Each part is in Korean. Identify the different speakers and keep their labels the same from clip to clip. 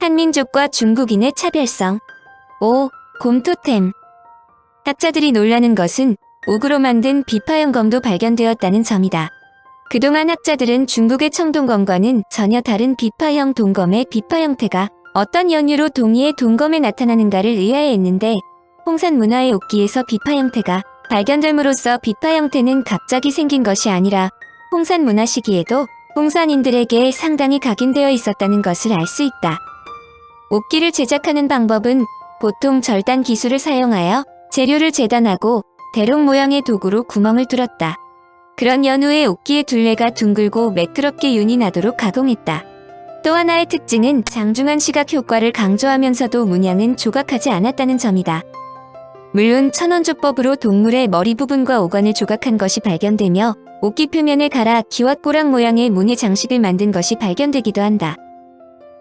Speaker 1: 한민족과 중국인의 차별성. 5. 곰토템. 학자들이 놀라는 것은 옥으로 만든 비파형 검도 발견되었다는 점이다. 그동안 학자들은 중국의 청동검과는 전혀 다른 비파형 동검의 비파 형태가 어떤 연유로 동이의 동검에 나타나는가를 의아해했는데, 홍산 문화의 옥기에서 비파 형태가 발견됨으로써 비파 형태는 갑자기 생긴 것이 아니라 홍산 문화 시기에도 홍산인들에게 상당히 각인되어 있었다는 것을 알 수 있다. 옥기를 제작하는 방법은 보통 절단 기술을 사용하여 재료를 재단하고 대롱 모양의 도구로 구멍을 뚫었다. 그런 연후에 옥기의 둘레가 둥글고 매끄럽게 윤이 나도록 가공했다. 또 하나의 특징은 장중한 시각 효과를 강조하면서도 문양은 조각하지 않았다는 점이다. 물론 천원조법으로 동물의 머리 부분과 오관을 조각한 것이 발견되며 옥기 표면을 갈아 기왓고랑 모양의 문의 장식을 만든 것이 발견되기도 한다.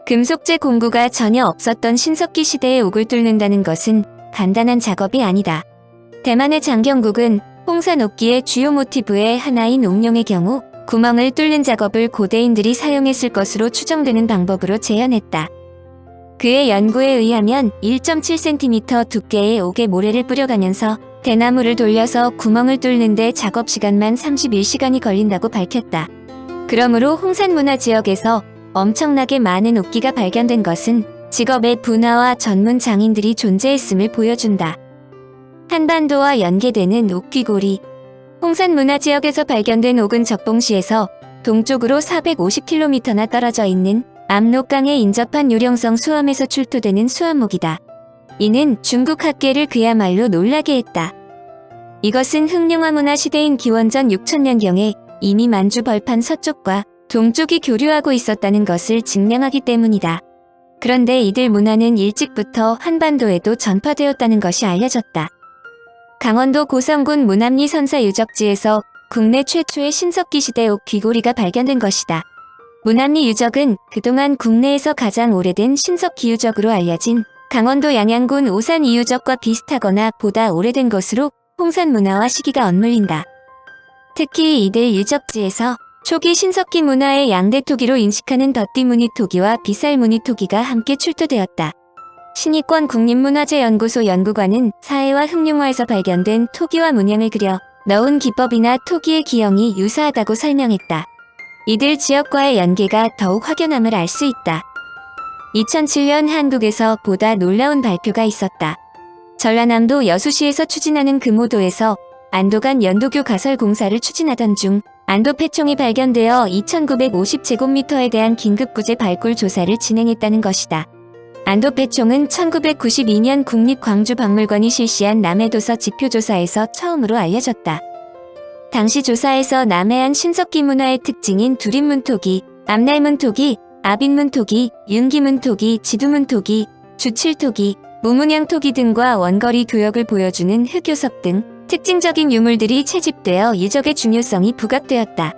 Speaker 1: 금속재 공구가 전혀 없었던 신석기 시대의 옥을 뚫는다는 것은 간단한 작업이 아니다. 대만의 장경국은 홍산 옥기의 주요 모티브의 하나인 옥룡의 경우 구멍을 뚫는 작업을 고대인들이 사용했을 것으로 추정되는 방법으로 재현했다. 그의 연구에 의하면 1.7cm 두께의 옥에 모래를 뿌려가면서 대나무를 돌려서 구멍을 뚫는데 작업 시간만 31시간이 걸린다고 밝혔다. 그러므로 홍산 문화 지역에서 엄청나게 많은 옥기가 발견된 것은 직업의 분화와 전문 장인들이 존재했음을 보여준다. 한반도와 연계되는 옥귀고리. 홍산 문화 지역에서 발견된 옥은 적봉시에서 동쪽으로 450km나 떨어져 있는 압록강에 인접한 요령성 수암에서 출토되는 수암옥이다. 이는 중국 학계를 그야말로 놀라게 했다. 이것은 흑룡화 문화 시대인 기원전 6000년경에 이미 만주 벌판 서쪽과 동쪽이 교류하고 있었다는 것을 증명하기 때문이다. 그런데 이들 문화는 일찍부터 한반도에도 전파되었다는 것이 알려졌다. 강원도 고성군 문암리 선사 유적지에서 국내 최초의 신석기 시대 옥 귀고리가 발견된 것이다. 문암리 유적은 그동안 국내에서 가장 오래된 신석기 유적으로 알려진 강원도 양양군 오산 이유적과 비슷하거나 보다 오래된 것으로 홍산 문화와 시기가 엇물린다. 특히 이들 유적지에서 초기 신석기 문화의 양대 토기로 인식하는 덧띠무늬 토기와 비쌀무늬 토기가 함께 출토되었다. 신익권 국립문화재연구소 연구관은 사해와 흑룡화에서 발견된 토기와 문양을 그려 넣은 기법이나 토기의 기형이 유사하다고 설명했다. 이들 지역과의 연계가 더욱 확연함을 알 수 있다. 2007년 한국에서 보다 놀라운 발표가 있었다. 전라남도 여수시에서 추진하는 금오도에서 안도간 연도교 가설 공사를 추진하던 중 안도 폐총이 발견되어 2950제곱미터에 대한 긴급구제 발굴 조사를 진행했다는 것이다. 안도 폐총은 1992년 국립광주박물관이 실시한 남해도서 지표조사에서 처음으로 알려졌다. 당시 조사에서 남해안 신석기 문화의 특징인 두립문토기, 앞날문토기, 아빈문토기, 윤기문토기, 지두문토기, 주칠토기, 무문양토기 등과 원거리 교역을 보여주는 흑요석 등 특징적인 유물들이 채집되어 유적의 중요성이 부각되었다.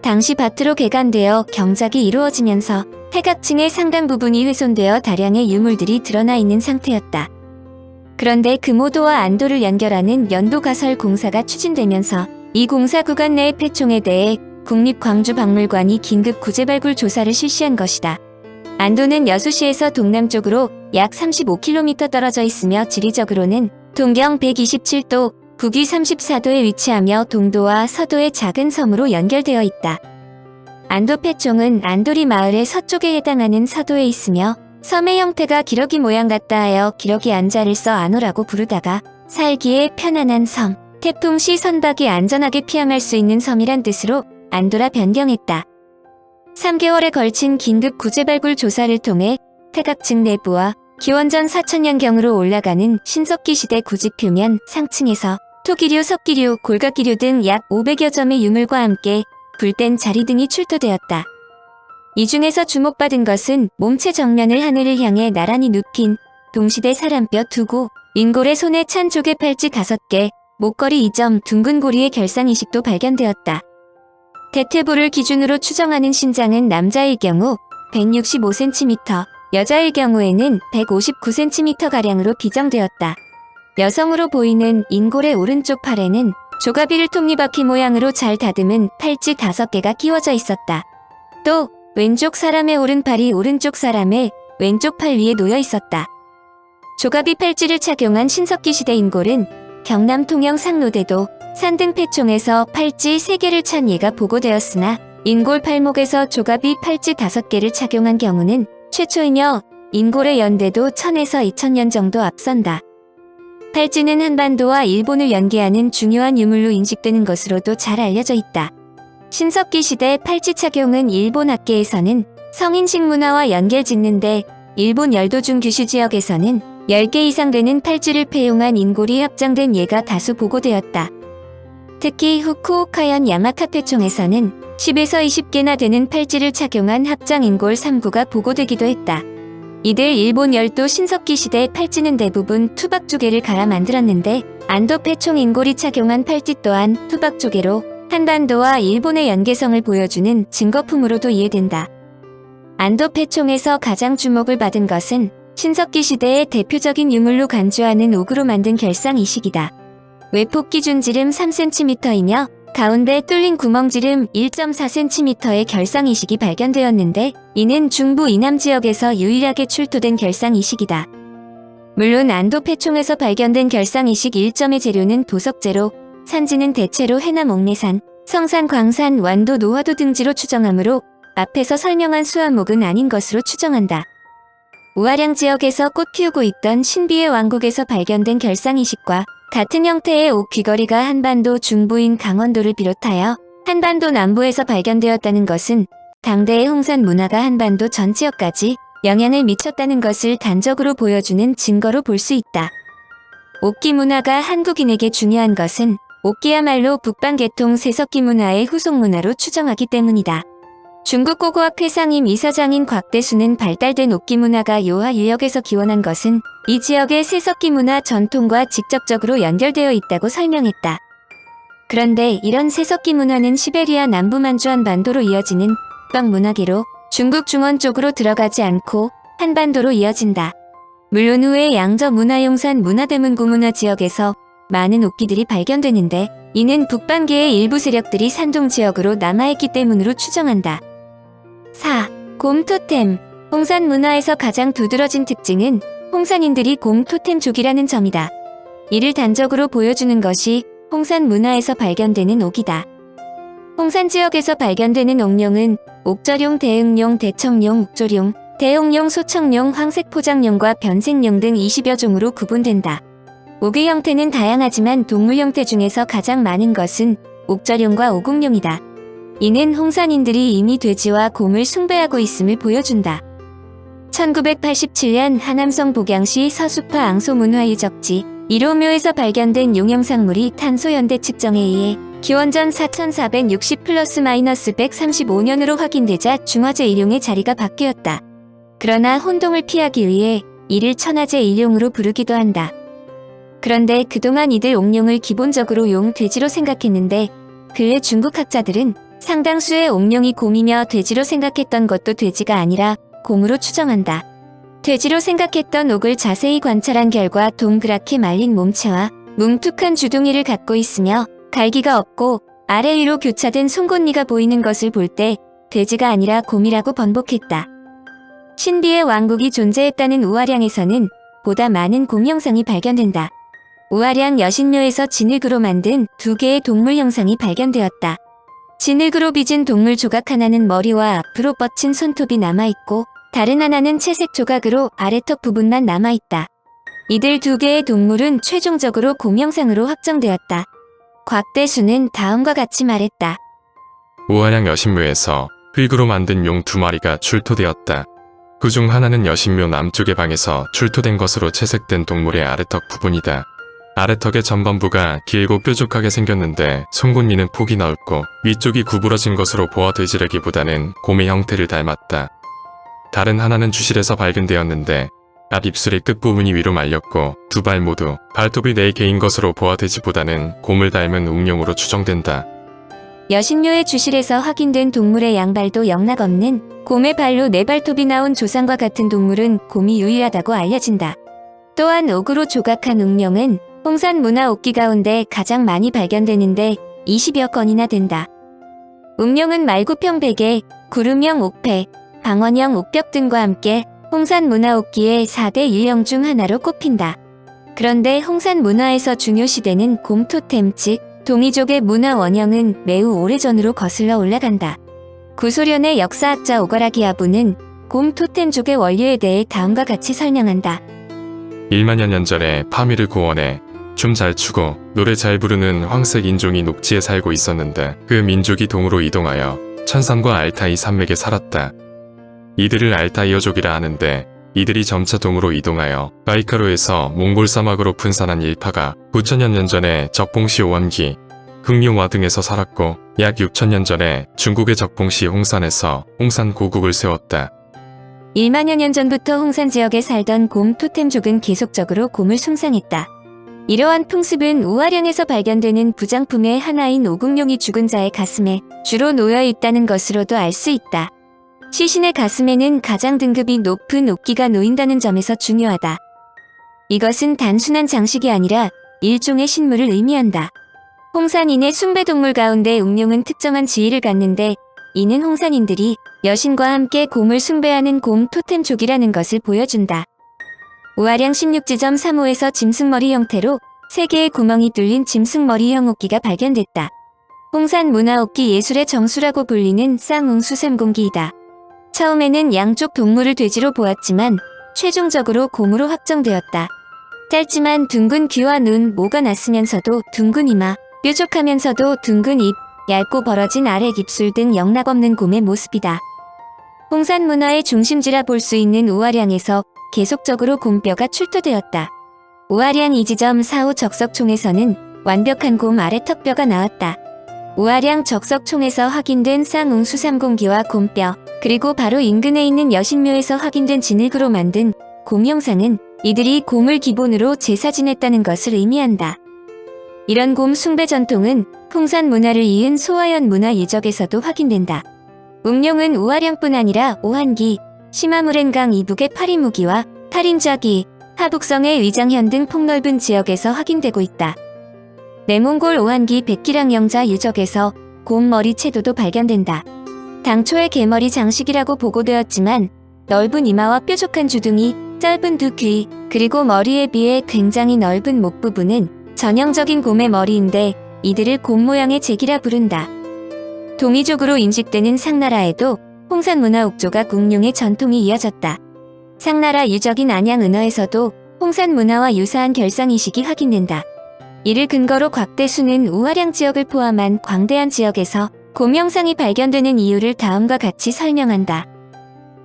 Speaker 1: 당시 밭으로 개간되어 경작이 이루어지면서 태각층의 상당 부분이 훼손되어 다량의 유물들이 드러나 있는 상태였다. 그런데 금오도와 안도를 연결하는 연도가설 공사가 추진되면서 이 공사 구간 내의 폐총에 대해 국립광주박물관이 긴급 구제발굴 조사를 실시한 것이다. 안도는 여수시에서 동남쪽으로 약 35km 떨어져 있으며 지리적으로는 동경 127도, 북위 34도에 위치하며 동도와 서도의 작은 섬으로 연결되어 있다. 안도 폐총은 안도리 마을의 서쪽에 해당하는 서도에 있으며 섬의 형태가 기러기 모양 같다 하여 기러기 안자를 써 안호라고 부르다가 살기에 편안한 섬, 태풍 시 선박이 안전하게 피항할 수 있는 섬이란 뜻으로 안도라 변경했다. 3개월에 걸친 긴급 구제발굴 조사를 통해 태각층 내부와 기원전 4000년경으로 올라가는 신석기 시대 구직 표면 상층에서 토기류, 석기류, 골각기류 등 약 500여 점의 유물과 함께 불된 자리 등이 출토되었다. 이 중에서 주목받은 것은 몸체 정면을 하늘을 향해 나란히 눕힌 동시대 사람뼈 2구, 인골의 손에 찬 조개 팔찌 5개, 목걸이 2점, 둥근 고리의 결상 이식도 발견되었다. 대퇴부를 기준으로 추정하는 신장은 남자일 경우 165cm, 여자일 경우에는 159cm가량으로 비정되었다. 여성으로 보이는 인골의 오른쪽 팔에는 조가비를 톱니바퀴 모양으로 잘 다듬은 팔찌 5개가 끼워져 있었다. 또 왼쪽 사람의 오른팔이 오른쪽 사람의 왼쪽 팔 위에 놓여 있었다. 조갑이 팔찌를 착용한 신석기 시대 인골은 경남 통영 상로대도 산등패총에서 팔찌 3개를 찬 예가 보고되었으나 인골 팔목에서 조갑이 팔찌 5개를 착용한 경우는 최초이며 인골의 연대도 1000에서 2000년 정도 앞선다. 팔찌는 한반도와 일본을 연계하는 중요한 유물로 인식되는 것으로도 잘 알려져 있다. 신석기 시대 팔찌 착용은 일본 학계에서는 성인식 문화와 연결짓는데 일본 열도중 규슈 지역에서는 10개 이상 되는 팔찌를 폐용한 인골이 합장된 예가 다수 보고되었다. 특히 후쿠오카현 야마카테총에서는 10에서 20개나 되는 팔찌를 착용한 합장 인골 3구가 보고되기도 했다. 이들 일본 열도 신석기 시대 팔찌는 대부분 투박조개를 갈아 만들었는데 안도패총 인골이 착용한 팔찌 또한 투박조개로 한반도와 일본의 연계성을 보여주는 증거품으로도 이해된다. 안도패총에서 가장 주목을 받은 것은 신석기 시대의 대표적인 유물로 간주하는 옥으로 만든 결상 이식이다. 외폭 기준 지름 3cm이며 가운데 뚫린 구멍지름 1.4cm의 결상 이식이 발견되었는데 이는 중부 이남 지역에서 유일하게 출토된 결상 이식이다. 물론 안도패총에서 발견된 결상 이식 1점의 재료는 도석재로 산지는 대체로 해남 옥내산, 성산 광산, 완도 노화도 등지로 추정하므로 앞에서 설명한 수화목은 아닌 것으로 추정한다. 우아량 지역에서 꽃 피우고 있던 신비의 왕국에서 발견된 결상 이식과 같은 형태의 옥 귀걸이가 한반도 중부인 강원도를 비롯하여 한반도 남부에서 발견되었다는 것은 당대의 홍산 문화가 한반도 전 지역까지 영향을 미쳤다는 것을 단적으로 보여주는 증거로 볼 수 있다. 옥기 문화가 한국인에게 중요한 것은 옥기야말로 북방계통 세석기 문화의 후속 문화로 추정하기 때문이다. 중국 고고학 회상임 이사장인 곽대수는 발달된 옥기 문화가 요하 유역에서 기원한 것은 이 지역의 세석기 문화 전통과 직접적으로 연결되어 있다고 설명했다. 그런데 이런 세석기 문화는 시베리아 남부만주 한반도로 이어지는 북방 문화계로 중국 중원 쪽으로 들어가지 않고 한반도로 이어진다. 물론 후에 양저 문화용산 문화대문 고문화 지역에서 많은 옥기들이 발견되는데 이는 북방계의 일부 세력들이 산동 지역으로 남아있기 때문으로 추정한다. 4. 곰 토템. 홍산 문화에서 가장 두드러진 특징은 홍산인들이 곰 토템족이라는 점이다. 이를 단적으로 보여주는 것이 홍산 문화에서 발견되는 옥이다. 홍산 지역에서 발견되는 옥룡은 옥절용, 대응룡, 대청룡, 옥조룡, 대옥룡, 소청룡, 황색포장룡과 변색룡 등 20여 종으로 구분된다. 옥의 형태는 다양하지만 동물 형태 중에서 가장 많은 것은 옥절용과 오공룡이다. 이는 홍산인들이 이미 돼지와 곰을 숭배하고 있음을 보여준다. 1987년 하남성 복양시 서수파 앙소문화유적지 1호묘에서 발견된 용영상물이 탄소연대 측정에 의해 기원전 4460 플러스 마이너스 135년으로 확인되자 중화제 일용의 자리가 바뀌었다. 그러나 혼동을 피하기 위해 이를 천화제 일용으로 부르기도 한다. 그런데 그동안 이들 옥룡을 기본적으로 용, 돼지로 생각했는데 근래 중국 학자들은 상당수의 옥룡이 곰이며 돼지로 생각했던 것도 돼지가 아니라 곰으로 추정한다. 돼지로 생각했던 옥을 자세히 관찰한 결과 동그랗게 말린 몸체와 뭉툭한 주둥이를 갖고 있으며 갈기가 없고 아래 위로 교차된 송곳니가 보이는 것을 볼 때 돼지가 아니라 곰이라고 번복했다. 신비의 왕국이 존재했다는 우아량에서는 보다 많은 곰 형상이 발견된다. 우아량 여신묘에서 진흙으로 만든 2개의 동물 형상이 발견되었다. 진흙으로 빚은 동물 조각 하나는 머리와 앞으로 뻗친 손톱이 남아있고 다른 하나는 채색 조각으로 아래턱 부분만 남아있다. 이들 2개의 동물은 최종적으로 곰 형상으로 확정되었다. 곽대수는 다음과 같이 말했다.
Speaker 2: 우아량 여신묘에서 흙으로 만든 용 2마리가 출토되었다. 그중 하나는 여신묘 남쪽의 방에서 출토된 것으로 채색된 동물의 아래턱 부분이다. 아래턱의 전반부가 길고 뾰족하게 생겼는데 송곳니는 폭이 넓고 위쪽이 구부러진 것으로 보아 돼지라기보다는 곰의 형태를 닮았다. 다른 하나는 주실에서 발견되었는데 앞 입술의 끝부분이 위로 말렸고 2발 모두 발톱이 4개인 것으로 보아 돼지보다는 곰을 닮은 웅룡으로 추정된다.
Speaker 1: 여신묘의 주실에서 확인된 동물의 양발도 영락없는 곰의 발로 4발톱이 나온 조상과 같은 동물은 곰이 유일하다고 알려진다. 또한 옥으로 조각한 웅룡은 홍산 문화 옥기 가운데 가장 많이 발견되는데 20여 건이나 된다. 웅룡은 말구평 베개, 구름형 옥패, 방언형 옥벽 등과 함께 홍산 문화옥기의 4대 일령 중 하나로 꼽힌다. 그런데 홍산 문화에서 중요시되는 곰토템 즉 동이족의 문화 원형은 매우 오래전으로 거슬러 올라간다. 구소련의 역사학자 오가라기 아부는 곰토템족의 원리에 대해 다음과 같이 설명한다.
Speaker 2: 1만여 년 전에 파미르 고원에 춤 잘 추고 노래 잘 부르는 황색 인종이 녹지에 살고 있었는데 그 민족이 동으로 이동하여 천산과 알타이 산맥에 살았다. 이들을 알타이어족이라 하는데 이들이 점차 동으로 이동하여 바이카로에서 몽골 사막으로 분산한 일파가 9천여 년 전에 적봉시 오원기, 흑룡와 등에서 살았고 약 6천년 전에 중국의 적봉시 홍산에서 홍산 고국을 세웠다.
Speaker 1: 1만여 년 전부터 홍산 지역에 살던 곰 토템족은 계속적으로 곰을 숭상했다. 이러한 풍습은 우아량에서 발견되는 부장품의 하나인 오궁룡이 죽은 자의 가슴에 주로 놓여 있다는 것으로도 알 수 있다. 시신의 가슴에는 가장 등급이 높은 옥기가 놓인다는 점에서 중요하다. 이것은 단순한 장식이 아니라 일종의 신물을 의미한다. 홍산인의 숭배동물 가운데 웅룡은 특정한 지위를 갖는데 이는 홍산인들이 여신과 함께 곰을 숭배하는 곰 토템족이라는 것을 보여준다. 우아량 16지점35에서 짐승머리 형태로 3개의 구멍이 뚫린 짐승머리형 옥기가 발견됐다. 홍산 문화옥기 예술의 정수라고 불리는 쌍웅수삼공기이다. 처음에는 양쪽 동물을 돼지로 보았지만 최종적으로 곰으로 확정되었다. 짧지만 둥근 귀와 눈, 모가 났으면서도 둥근 이마, 뾰족하면서도 둥근 입, 얇고 벌어진 아래 입술 등 영락 없는 곰의 모습이다. 홍산 문화의 중심지라 볼 수 있는 우아량에서 계속적으로 곰뼈가 출토되었다. 우아량 2지점45 적석총에서는 완벽한 곰 아래 턱뼈가 나왔다. 우아량 적석총에서 확인된 쌍웅수삼공기와 곰뼈, 그리고 바로 인근에 있는 여신묘에서 확인된 진흙으로 만든 곰 형상은 이들이 곰을 기본으로 제사 지냈다는 것을 의미한다. 이런 곰 숭배 전통은 홍산 문화를 이은 소화연 문화 유적에서도 확인된다. 웅룡은 우아량뿐 아니라 오한기, 시마무렌강 이북의 파리무기와 타린좌기, 하북성의 위장현 등 폭넓은 지역에서 확인되고 있다. 내몽골 오한기 백기랑 영자 유적에서 곰 머리 채도도 발견된다. 당초의 개머리 장식이라고 보고되었지만 넓은 이마와 뾰족한 주둥이, 짧은 두 귀, 그리고 머리에 비해 굉장히 넓은 목 부분은 전형적인 곰의 머리인데 이들을 곰 모양의 제기라 부른다. 동이족으로 인식되는 상나라에도 홍산 문화 옥조가 웅룡의 전통이 이어졌다. 상나라 유적인 안양 은어에서도 홍산 문화와 유사한 결상이식이 확인된다. 이를 근거로 곽대수는 우아량 지역을 포함한 광대한 지역에서 곰 형상이 발견되는 이유를 다음과 같이 설명한다.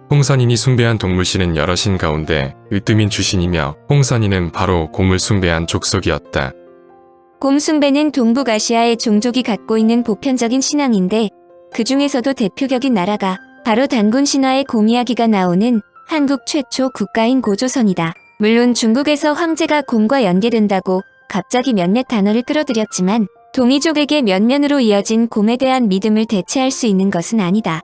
Speaker 2: 홍산인이 숭배한 동물신은 여러 신 가운데 으뜸인 주신이며 홍산인은 바로 곰을 숭배한 족속이었다.
Speaker 1: 곰 숭배는 동북아시아의 종족이 갖고 있는 보편적인 신앙인데 그 중에서도 대표적인 나라가 바로 단군 신화의 곰 이야기가 나오는 한국 최초 국가인 고조선이다. 물론 중국에서 황제가 곰과 연계된다고 갑자기 몇몇 단어를 끌어들였지만 동이족에게 면면으로 이어진 곰에 대한 믿음을 대체할 수 있는 것은 아니다.